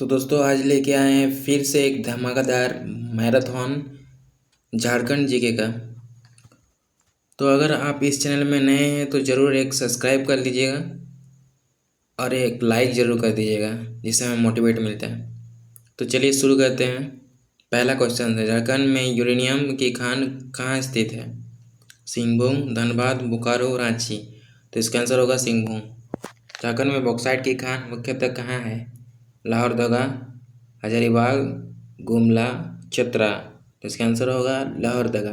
तो दोस्तों आज लेके आए हैं फिर से एक धमाकेदार मैराथन झारखंड जीके का। तो अगर आप इस चैनल में नए हैं तो ज़रूर एक सब्सक्राइब कर लीजिएगा और एक लाइक ज़रूर कर दीजिएगा, जिससे हमें मोटिवेट मिलता है। तो चलिए शुरू करते हैं। पहला क्वेश्चन है, झारखंड में यूरेनियम की खान कहाँ स्थित है? सिंहभूम, धनबाद, बोकारो, रांची। तो इसका आंसर होगा सिंहभूम। झारखंड में बॉक्साइट की खान मुख्यतः कहाँ है? लोहरदगा, हजारीबाग, गुमला, चतरा। तो इसका आंसर होगा लोहरदगा।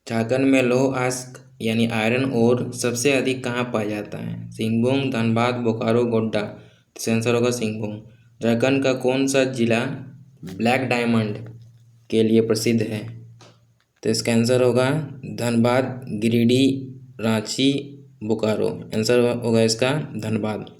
झारखंड में लौह अयस्क यानी आयरन ओर सबसे अधिक कहाँ पाया जाता है? सिंहभूम, धनबाद, बोकारो, गोड्डा। तो इसका आंसर होगा सिंहभूम। झारखंड का कौन सा जिला ब्लैक डायमंड के लिए प्रसिद्ध है? तो इसका आंसर होगा धनबाद, गिरिडीह, रांची, बोकारो। आंसर होगा इसका धनबाद।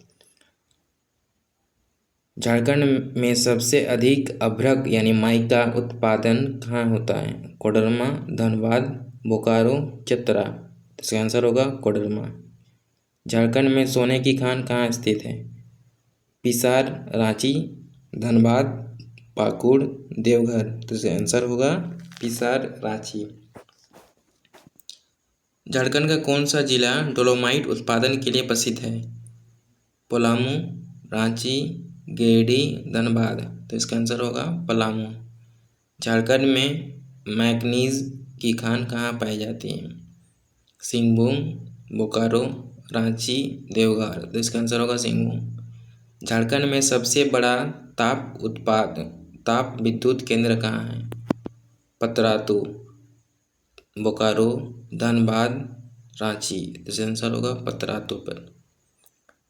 झारखंड में सबसे अधिक अभ्रक यानी माइका उत्पादन कहाँ होता है? कोडरमा, धनबाद, बोकारो, चतरा। तो इसका आंसर होगा कोडरमा। झारखंड में सोने की खान कहाँ स्थित है? पिसार, रांची, धनबाद, पाकुड़, देवघर। तो इसका आंसर होगा पिसार, रांची। झारखंड का कौन सा जिला डोलोमाइट उत्पादन के लिए प्रसिद्ध है? पलामू, रांची, गिरिडीह, धनबाद। तो इसका आंसर होगा पलामू। झारखंड में मैग्नीज की खान कहाँ पाई जाती है? सिंहभूम, बोकारो, रांची, देवघर। तो इसका आंसर होगा सिंहभूम। झारखंड में सबसे बड़ा ताप विद्युत केंद्र कहाँ है? पतरातू, बोकारो, धनबाद, रांची। तो इसका आंसर होगा पतरातू पर।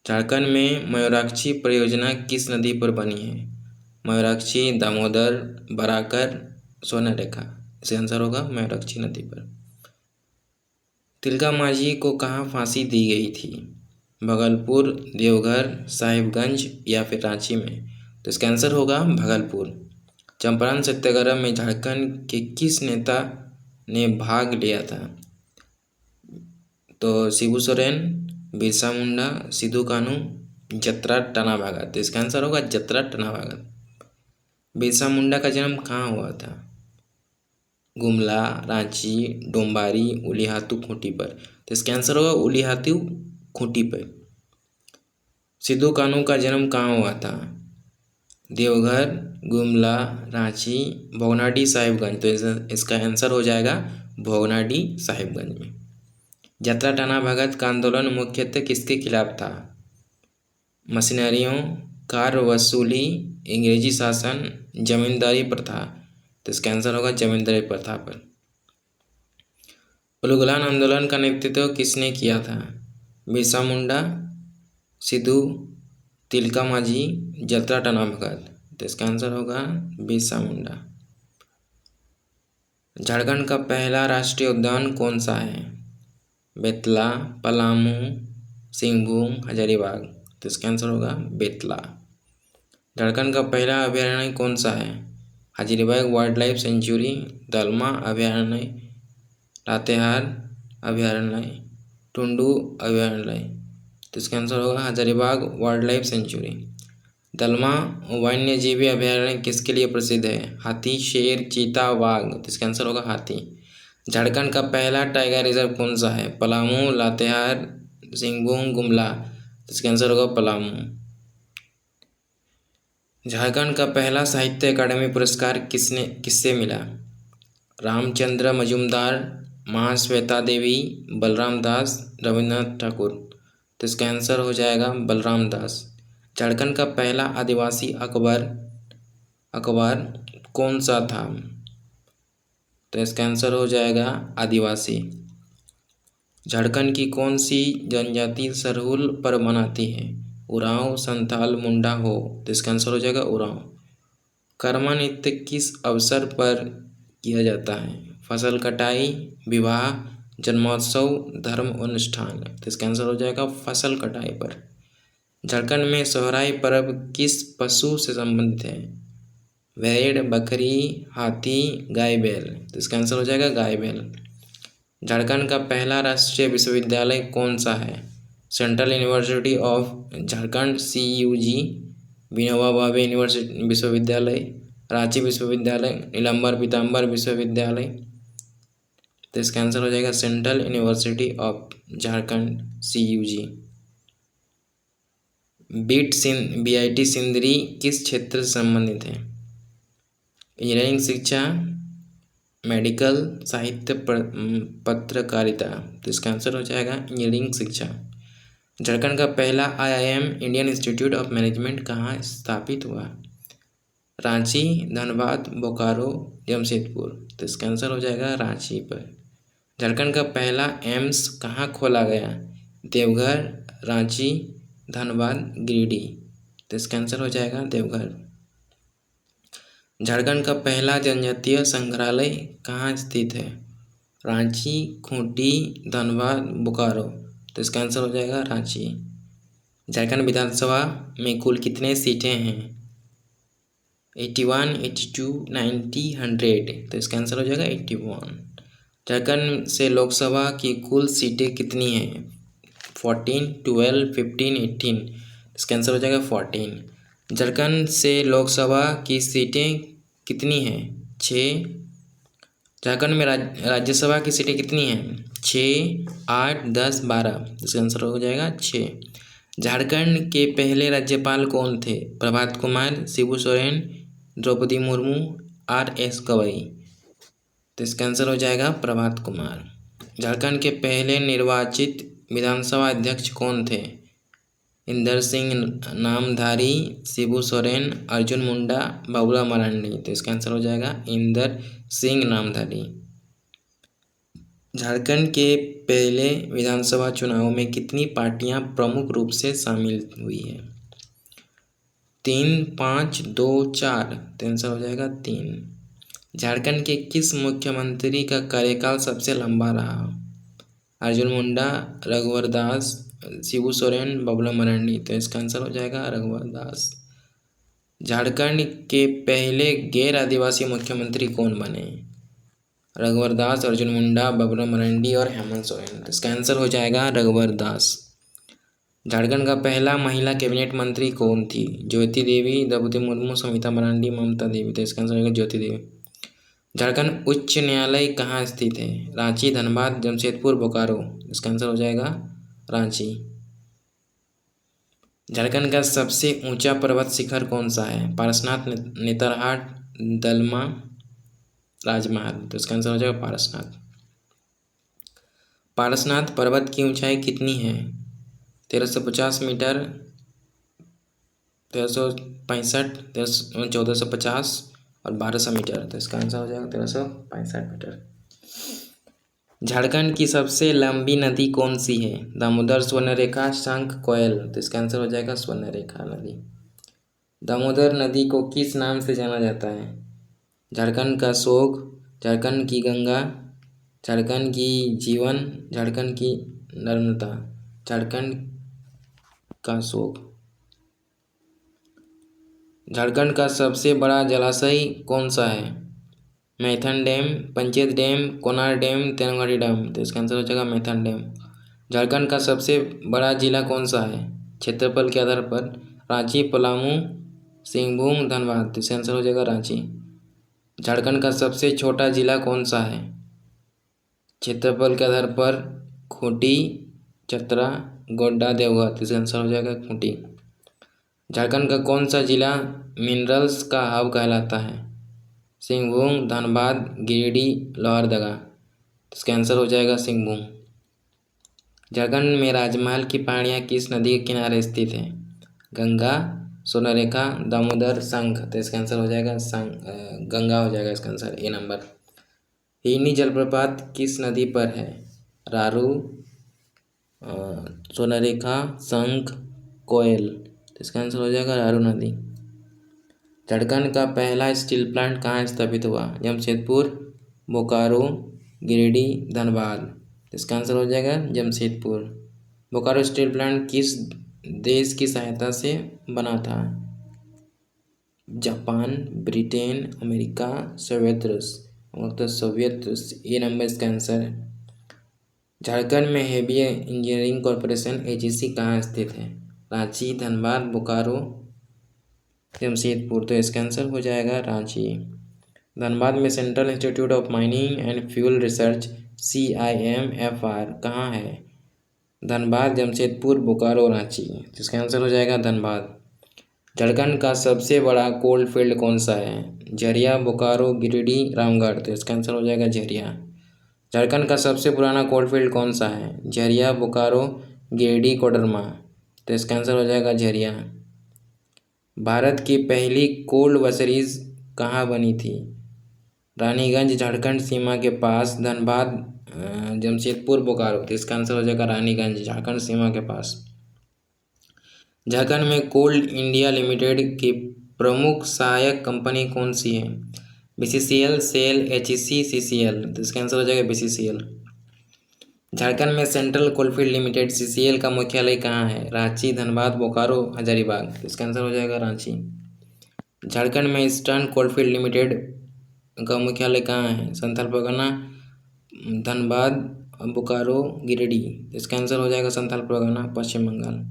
झारखंड में मयूराक्षी परियोजना किस नदी पर बनी है? मयूराक्षी, दामोदर, बराकर, स्वर्णरेखा। इसका आंसर होगा मयूराक्षी नदी पर। तिलका मांझी को कहाँ फांसी दी गई थी? भागलपुर, देवघर, साहिबगंज या फिर रांची में। तो इसका आंसर होगा भागलपुर। चंपारण सत्याग्रह में झारखंड के किस नेता ने भाग लिया था? तो शिबू सोरेन, बिरसा मुंडा, सिद्धू कानू, जतरा टना भगत। तो इसका आंसर होगा जतरा टना भगत। बिरसा मुंडा का जन्म कहाँ हुआ था? गुमला, रांची, डोंबारी, उलिहातू खूंटी पर। तो इसका आंसर होगा उलिहातू खूंटी पर। सिद्धू कानू का जन्म कहाँ हुआ था? देवघर, गुमला, रांची, भोगनाडीह, साहिबगंज। तो इसका आंसर हो जाएगा भोगनाडीह, साहिबगंज में। जतरा टना भगत का आंदोलन मुख्यतः किसके खिलाफ था? मशीनरियों, कर वसूली, अंग्रेजी शासन, जमींदारी प्रथा। तो इसका आंसर होगा जमींदारी प्रथा पर। उलगुलान आंदोलन का नेतृत्व किसने किया था? बिरसा मुंडा, सिद्धू, तिलका मांझी, जतरा टना भगत। तो इसका आंसर होगा बिरसा मुंडा। झारखंड का पहला राष्ट्रीय उद्यान कौन सा है? बेतला, पलामू, सिंहभूम, हजारीबाग। तो इसका आंसर होगा बेतला। झारखंड का पहला अभयारण्य कौन सा है? हजारीबाग वाइल्ड लाइफ सेंचुरी, दलमा अभयारण्य, लातेहार अभयारण्य, टुंडू अभयारण्य। तो इसका आंसर होगा हजारीबाग वाइल्ड लाइफ सेंचुरी। दलमा वन्यजीवी अभयारण्य किसके लिए प्रसिद्ध है? हाथी, शेर, चीता, वाघ। तो इसका आंसर होगा हाथी। झारखंड का पहला टाइगर रिजर्व कौन सा है? पलामू, लातेहार, सिंहभूम, गुमला। तो इसका आंसर होगा पलामू। झारखंड का पहला साहित्य अकादमी पुरस्कार किससे मिला? रामचंद्र मजूमदार, महाश्वेता देवी, बलराम दास, रविन्द्रनाथ ठाकुर। तो इसका आंसर हो जाएगा बलराम दास। झारखंड का पहला आदिवासी अखबार कौन सा था? तो इसका आंसर हो जाएगा आदिवासी। झारखंड की कौन सी जनजाति सरहुल पर मनाती है? उरांव, संथाल, मुंडा, हो। तो इसका आंसर हो जाएगा उरांव। कर्मा नृत्य किस अवसर पर किया जाता है? फसल कटाई, विवाह, जन्मोत्सव, धर्म अनुष्ठान। तो इसका आंसर हो जाएगा फसल कटाई पर। झारखंड में सोहराई पर्व किस पशु से संबंधित है? भेड़, बकरी, हाथी, गाय, बैल। तो इसका आंसर हो जाएगा गाय, बैल। झारखंड का पहला राष्ट्रीय विश्वविद्यालय कौन सा है? Central university of Jharkhand, CUG, Vinoba Bhave university विश्वविद्यालय, रांची विश्वविद्यालय, नीलंबर पीताम्बर विश्वविद्यालय। तो इसका आंसर हो जाएगा central university of Jharkhand CUG। BIT Sindri किस क्षेत्र से संबंधित है? इंजीनियरिंग शिक्षा, मेडिकल, साहित्य, पत्रकारिता। तो इसका आंसर हो जाएगा इंजीनियरिंग शिक्षा। झारखंड का पहला IIM Indian institute of management कहाँ स्थापित हुआ? रांची, धनबाद, बोकारो, जमशेदपुर। तो इसका आंसर हो जाएगा रांची पर। झारखंड का पहला एम्स कहाँ खोला गया? देवघर, रांची, धनबाद, गिरिडीह। तो इसका आंसर हो जाएगा देवघर। झारखंड का पहला जनजातीय संग्रहालय कहाँ स्थित है? रांची, खूंटी, धनबाद, बोकारो। तो इसका आंसर हो जाएगा रांची। झारखंड विधानसभा में कुल कितने सीटें हैं? 81, 82, 90, 100। तो इसका आंसर हो जाएगा 81। झारखंड से लोकसभा की कुल सीटें कितनी हैं? 14, 12, 15, 18। इसका आंसर हो जाएगा 14। झारखंड से लोकसभा की सीटें कितनी हैं? 6। झारखंड में राज्यसभा की सीटें कितनी हैं? 6, 8, 10, 12। इसका आंसर हो जाएगा 6। झारखंड के पहले राज्यपाल कौन थे? प्रभात कुमार, शिबू सोरेन, द्रौपदी मुर्मू, RS गवई। तो इसका आंसर हो जाएगा प्रभात कुमार। झारखंड के पहले निर्वाचित विधानसभा अध्यक्ष कौन थे? इंदर सिंह नामधारी, शिबू सोरेन, अर्जुन मुंडा, बाबूलाल मरांडी। तो इसका आंसर हो जाएगा इंदर सिंह नामधारी। झारखंड के पहले विधानसभा चुनाव में कितनी पार्टियां प्रमुख रूप से शामिल हुई है? 3, 5, 2, 4। तो आंसर हो जाएगा 3। झारखंड के किस मुख्यमंत्री का कार्यकाल सबसे लंबा रहा? अर्जुन मुंडा, रघुवर दास, शिबू सोरेन, बाबूलाल मरांडी। तो इसका आंसर हो जाएगा रघुवर दास। झारखंड के पहले गैर आदिवासी मुख्यमंत्री कौन बने? रघुवर दास, अर्जुन मुंडा, बाबूलाल मरांडी और हेमंत सोरेन। तो इसका आंसर हो जाएगा रघुवर दास। झारखंड का पहला महिला कैबिनेट मंत्री कौन थी? ज्योति देवी, द्रौपदी मुर्मू, सविता मरांडी, ममता देवी। तो इसका आंसर होगा ज्योति देवी। झारखंड उच्च न्यायालय कहाँ स्थित है? रांची, धनबाद, जमशेदपुर, बोकारो। इसका आंसर हो जाएगा रांची। झारखंड का सबसे ऊंचा पर्वत शिखर कौन सा है? पारसनाथ, नेतरहाट, दलमा, राजमहल। तो इसका आंसर हो जाएगा पारसनाथ। पारसनाथ पर्वत की ऊंचाई कितनी है? 1350 मीटर, 1365, 1450 और 1200 मीटर। तो इसका आंसर हो जाएगा 1365 मीटर। झारखंड की सबसे लंबी नदी कौन सी है? दामोदर, स्वर्णरेखा, शंख, कोयल। तो इसका आंसर हो जाएगा स्वर्णरेखा नदी। दामोदर नदी को किस नाम से जाना जाता है? झारखंड का शोक, झारखंड की गंगा, झारखंड की जीवन, झारखंड की नर्मदा। झारखंड का शोक। झारखंड का सबसे बड़ा जलाशय कौन सा है? Maithon dam, Panchet dam, Konar dam, तेनगाड़ी डैम। तो इसका आंसर हो जाएगा मैथन डैम। झारखंड का सबसे बड़ा जिला कौन सा है क्षेत्रफल के आधार पर? रांची, पलामू, सिंहभूम, धनबाद। तो इसका आंसर हो जाएगा रांची। झारखंड का सबसे छोटा जिला कौन सा है क्षेत्रफल के आधार पर? खूंटी, चतरा, गोड्डा, देवघर। तो इसका आंसर हो जाएगा खूंटी। झारखंड का कौन सा जिला मिनरल्स का हब कहलाता है? सिंहभूम, धनबाद, गिरिडीह, लोहरदगा। इसका आंसर हो जाएगा सिंहभूम। झारखंड में राजमहल की पहाड़ियाँ किस नदी के किनारे स्थित हैं? गंगा, स्वर्णरेखा, दामोदर, शंख। तो इसका आंसर हो जाएगा गंगा हो जाएगा इसका आंसर, ए नंबर। हिरनी जलप्रपात किस नदी पर है? रारू, स्वर्णरेखा, शंख, कोयल। तो इसका आंसर हो जाएगा रारू नदी। झारखंड का पहला स्टील प्लांट कहाँ स्थापित हुआ? जमशेदपुर, बोकारो, गिरिडीह, धनबाद। इसका आंसर हो जाएगा जमशेदपुर। बोकारो स्टील प्लांट किस देश की सहायता से बना था? जापान, ब्रिटेन, अमेरिका, सोवियत रूस। तो सोवियत रूस, ये नंबर इसका आंसर है। झारखंड में हेवी इंजीनियरिंग कॉरपोरेशन AGC कहाँ स्थित है? रांची, धनबाद, बोकारो, जमशेदपुर, तो इसका आंसर हो जाएगा रांची। धनबाद में central institute of mining and fuel research CIMFR कहाँ है? धनबाद, जमशेदपुर, बोकारो, रांची, तो इसका आंसर हो जाएगा धनबाद। झारखंड का सबसे बड़ा कोल फील्ड कौन सा है? झरिया, बोकारो, गिरिडीह, रामगढ़, तो इसका आंसर हो जाएगा झरिया। झारखंड का सबसे पुराना कोल फील्ड कौन सा है? झरिया, बोकारो, गिरिडीह, कोडरमा, तो इसका आंसर हो जाएगा झरिया। भारत की पहली कोल्ड वसरीज कहाँ बनी थी? रानीगंज, झारखंड सीमा के पास, धनबाद, जमशेदपुर, बोकारो, तो इसका आंसर हो जाएगा रानीगंज, झारखंड सीमा के पास। झारखंड में कोल इंडिया लिमिटेड की प्रमुख सहायक कंपनी कौन सी है? BCCL, सेल, HEC, CCL, तो इसका आंसर हो जाएगा BCCL। झारखंड में सेंट्रल कोलफील्ड लिमिटेड CCL का मुख्यालय कहाँ है? रांची, धनबाद, बोकारो, हजारीबाग, तो इसका आंसर हो जाएगा रांची। झारखंड में ईस्टर्न कोलफील्ड लिमिटेड का मुख्यालय कहाँ है? संथाल परगना, धनबाद, बोकारो, गिरिडीह, तो इसका आंसर हो जाएगा संथाल परगना, पश्चिम बंगाल।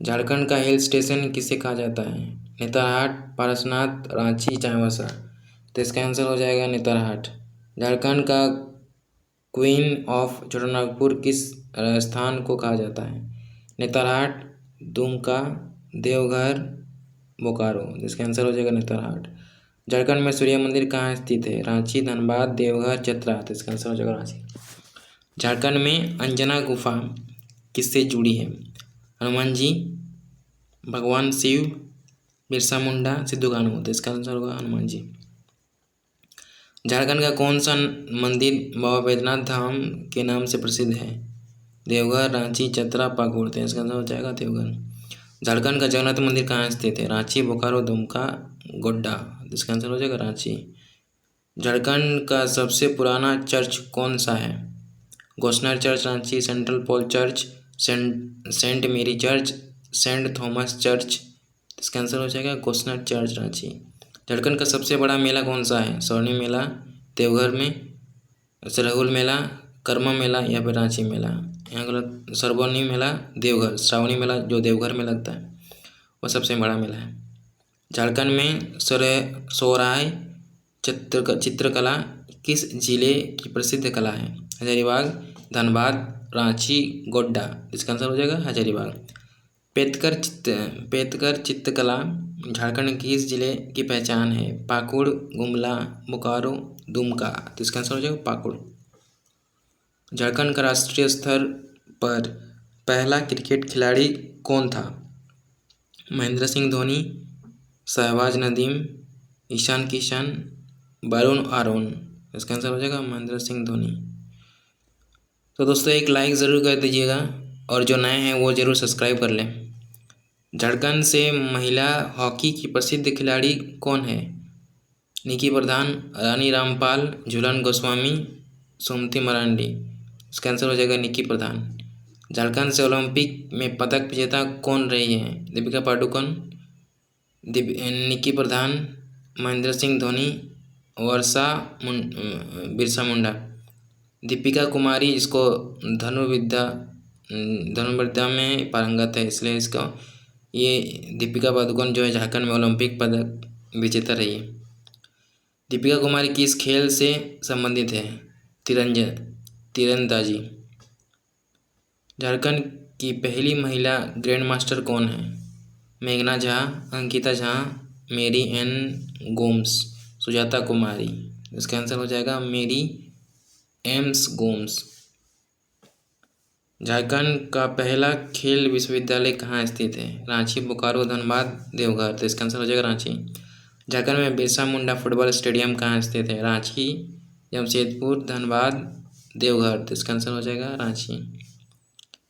झारखंड का हिल स्टेशन किसे कहा जाता है? नेतरहाट, पारसनाथ, रांची, चाईबासा, तो इसका आंसर हो जाएगा नेतरहाट। झारखंड का क्वीन ऑफ छोटानागपुर किस स्थान को कहा जाता है? नेतरहाट, दुमका, देवघर, बोकारो, इसका आंसर हो जाएगा नेतरहाट। झारखंड में सूर्य मंदिर कहाँ स्थित है? रांची, धनबाद, देवघर, चतरा, तो इसका आंसर हो जाएगा रांची। झारखंड में अंजना गुफा किससे जुड़ी है? हनुमान जी, भगवान शिव, बिरसा मुंडा, सिद्धू कान्हू, तो इसका आंसर होगा हनुमान जी। झारखंड का कौन सा मंदिर बाबा बैद्यनाथ धाम के नाम से प्रसिद्ध है? देवघर, रांची, चतरा, पाकुड़, तो इसका आंसर हो जाएगा देवघर। झारखंड का जगन्नाथ मंदिर कहाँ स्थित है? रांची, बोकारो, दुमका, गोड्डा, तो इसका आंसर हो जाएगा रांची। झारखंड का सबसे पुराना चर्च कौन सा है? Gossner church, Ranchi, central Paul church, saint Mary church, saint Thomas church, इसका आंसर हो जाएगा गोस्नर चर्च, रांची। झारखंड का सबसे बड़ा मेला कौन सा है? स्वर्णिम मेला देवघर में, सरहुल मेला, कर्मा मेला, या फिर रांची मेला? यहाँ गलत, स्वर्णिम मेला देवघर, श्रावणी मेला जो देवघर में लगता है वह सबसे बड़ा मेला है। झारखंड में सोहराय चित्रकला किस जिले की प्रसिद्ध कला है? हजारीबाग, धनबाद, रांची, गोड्डा, इसका आंसर हो जाएगा हजारीबाग। पेतकर चित्रकला झारखंड के किस जिले की पहचान है? पाकुड़, गुमला, बोकारो, दुमका, तो इसका आंसर हो जाएगा पाकुड़। झारखंड का राष्ट्रीय स्तर पर पहला क्रिकेट खिलाड़ी कौन था? महेंद्र सिंह धोनी, शहबाज नदीम, ईशान किशन, वरुण आरोन, इसका आंसर हो जाएगा महेंद्र सिंह धोनी। तो दोस्तों एक लाइक ज़रूर कर दीजिएगा और जो नए हैं वो ज़रूर सब्सक्राइब कर लें। झारखंड से महिला हॉकी की प्रसिद्ध खिलाड़ी कौन है? निकी प्रधान, रानी रामपाल, झूलन गोस्वामी, सुमति मरांडी, इसका आंसर हो जाएगा निकी प्रधान। झारखंड से ओलंपिक में पदक विजेता कौन रही है? दीपिका पादुकोण, निकी प्रधान, महेंद्र सिंह धोनी, बिरसा मुंडा। दीपिका कुमारी इसको धनुर्विद्या में पारंगत है, इसलिए इसका ये दीपिका पादुकोण जो है झारखंड में ओलंपिक पदक विजेता रही है। दीपिका कुमारी किस खेल से संबंधित है? तीरंदाजी। झारखंड की पहली महिला ग्रैंड मास्टर कौन है? मेघना झा, अंकिता झा, मेरी एन गोम्स, सुजाता कुमारी, इसका आंसर हो जाएगा मेरी एम्स गोम्स। झारखंड का पहला खेल विश्वविद्यालय कहाँ स्थित है? रांची, बोकारो, धनबाद, देवघर, तो इसका आंसर हो जाएगा रांची। झारखंड में बिरसा मुंडा फुटबॉल स्टेडियम कहाँ स्थित है? रांची, जमशेदपुर, धनबाद, देवघर, तो इसका आंसर हो जाएगा रांची।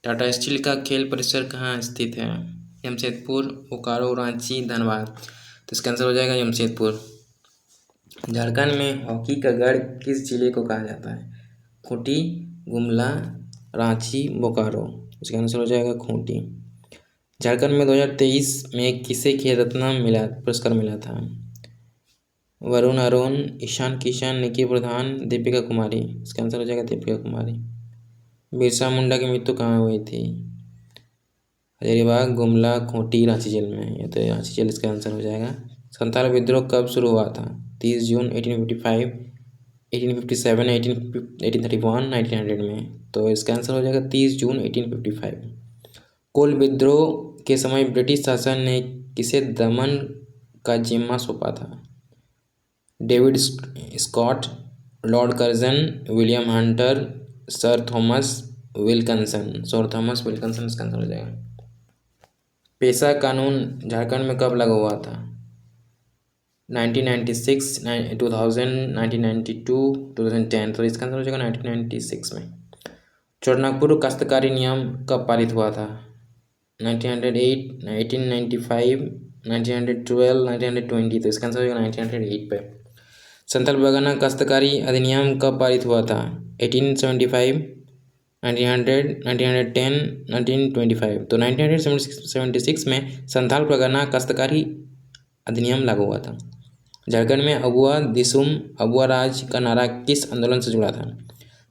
टाटा स्टील का खेल परिसर कहाँ स्थित है? जमशेदपुर, बोकारो, रांची, धनबाद, तो इसका आंसर हो जाएगा जमशेदपुर। झारखंड में हॉकी का गढ़ किस जिले को कहा जाता है? खूंटी, गुमला, रांची, बोकारो, इसका आंसर हो जाएगा खूंटी। झारखंड में 2023 में किसे खेल रत्न पुरस्कार मिला था? वरुण आरोन, ईशान किशन, निकी प्रधान, दीपिका कुमारी, इसका आंसर हो जाएगा दीपिका कुमारी। बिरसा मुंडा की मृत्यु कहाँ हुई थी? हजारीबाग, गुमला, खूंटी, रांची जेल में। ये तो रांची जेल इसका आंसर हो जाएगा। संथाल विद्रोह कब शुरू हुआ था? 30 जून 1855, 1857, 1831, 1900 में। तो इसका आंसर हो जाएगा 30 जून 1855। कोल विद्रोह के समय ब्रिटिश शासन ने किसे दमन का जिम्मा सौंपा था? David Scott, Lord Curzon, William Hunter, Sir Thomas Wilkinson. Sir Thomas Wilkinson इसका आंसर हो जाएगा। पेशा कानून झारखंड में कब लागू हुआ था? 1996, 2000, 1992, 2010। तो इसका आंसर हो जाएगा 1996 में। चौड़नागपुर काश्तकारी नियम कब पारित हुआ था? 1908, 1895, 1912, 1920। तो इसका आंसर हो जाएगा 1908 पे। संथाल परगना काश्तकारी अधिनियम कब पारित हुआ था? 1875, 1900, 1910, 1925। तो 1976 में संथाल परगना काश्तकारी अधिनियम लागू हुआ था। झारखंड में अबुआ दिसुम अबुआ राज का नारा किस आंदोलन से जुड़ा था?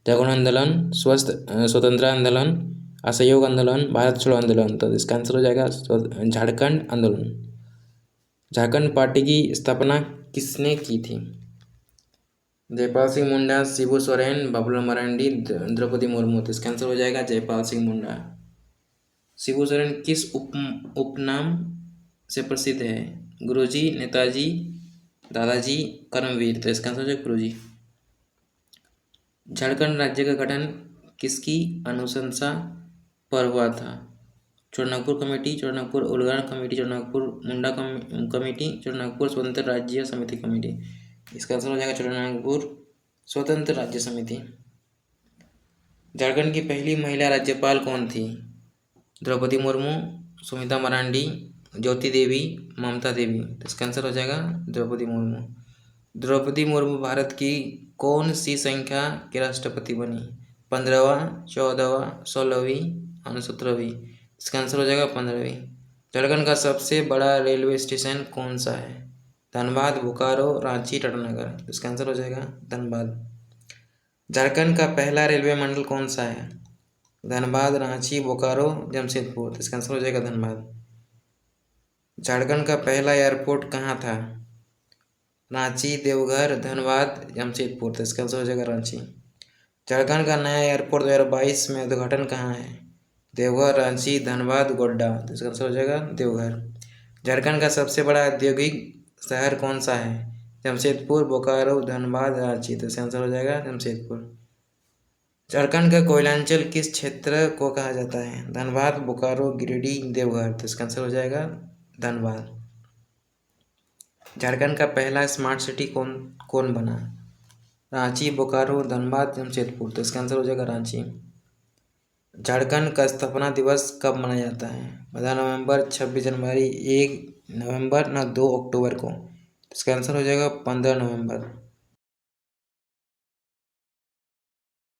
जागरण आंदोलन, स्वतंत्र आंदोलन, असहयोग आंदोलन, भारत छोड़ो आंदोलन। तो इसका आंसर हो जाएगा झारखंड आंदोलन। झारखंड पार्टी की स्थापना किसने की थी? जयपाल सिंह मुंडा, शिबू सोरेन, बाबूलाल मरांडी, द्रौपदी मुर्मू। तो इसका आंसर हो जाएगा जयपाल सिंह मुंडा। शिबू सोरेन किस उपनाम से प्रसिद्ध है? गुरुजी, नेताजी, दादाजी, कर्मवीर। तो इसका आंसर हो जाएगा गुरुजी। झारखंड राज्य का गठन किसकी अनुशंसा पर हुआ था? चौड़नागपुर कमेटी, चौड़नागपुर उलगरण कमेटी, चौड़नागपुर मुंडा कमेटी, चौड़नागपुर स्वतंत्र राज्य समिति कमेटी। इसका आंसर हो जाएगा चौड़नागपुर स्वतंत्र राज्य समिति। झारखंड की पहली महिला राज्यपाल कौन थी? द्रौपदी मुर्मू, सुमित्रा मरांडी, ज्योति देवी, ममता देवी। तो इसका आंसर हो जाएगा द्रौपदी मुर्मू। द्रौपदी मुर्मू भारत की कौन सी संख्या के राष्ट्रपति बनी? 15वां, 14वां, 16वीं और 17वीं। इसका आंसर हो जाएगा 15वीं। झारखंड का सबसे बड़ा रेलवे स्टेशन कौन सा है? धनबाद, बोकारो, रांची, टाटानगर। इसका आंसर हो जाएगा धनबाद। झारखंड का पहला रेलवे मंडल कौन सा है? धनबाद, रांची, बोकारो, जमशेदपुर। इसका आंसर हो जाएगा धनबाद। झारखंड का पहला एयरपोर्ट कहाँ था? रांची, देवघर, धनबाद, जमशेदपुर। तो इसका आंसर हो जाएगा रांची। झारखंड का नया एयरपोर्ट 2022 में उद्घाटन कहाँ है? देवघर, रांची, धनबाद, गोड्डा। तो इसका आंसर हो जाएगा देवघर। झारखंड का सबसे बड़ा औद्योगिक शहर कौन सा है? जमशेदपुर, बोकारो, धनबाद, रांची। तो इसका आंसर हो जाएगा जमशेदपुर। झारखंड का कोयलांचल किस क्षेत्र को कहा जाता है? धनबाद, बोकारो, गिरिडीह, देवघर। तो इसका आंसर हो जाएगा धनबाद। झारखंड का पहला स्मार्ट सिटी कौन बना? रांची, बोकारो, धनबाद, जमशेदपुर। तो इसका आंसर हो जाएगा रांची। झारखंड का स्थापना दिवस कब मनाया जाता है? 15 नवंबर, 26 जनवरी, 1 नवंबर, 2 अक्टूबर को। इसका आंसर हो जाएगा 15 नवंबर।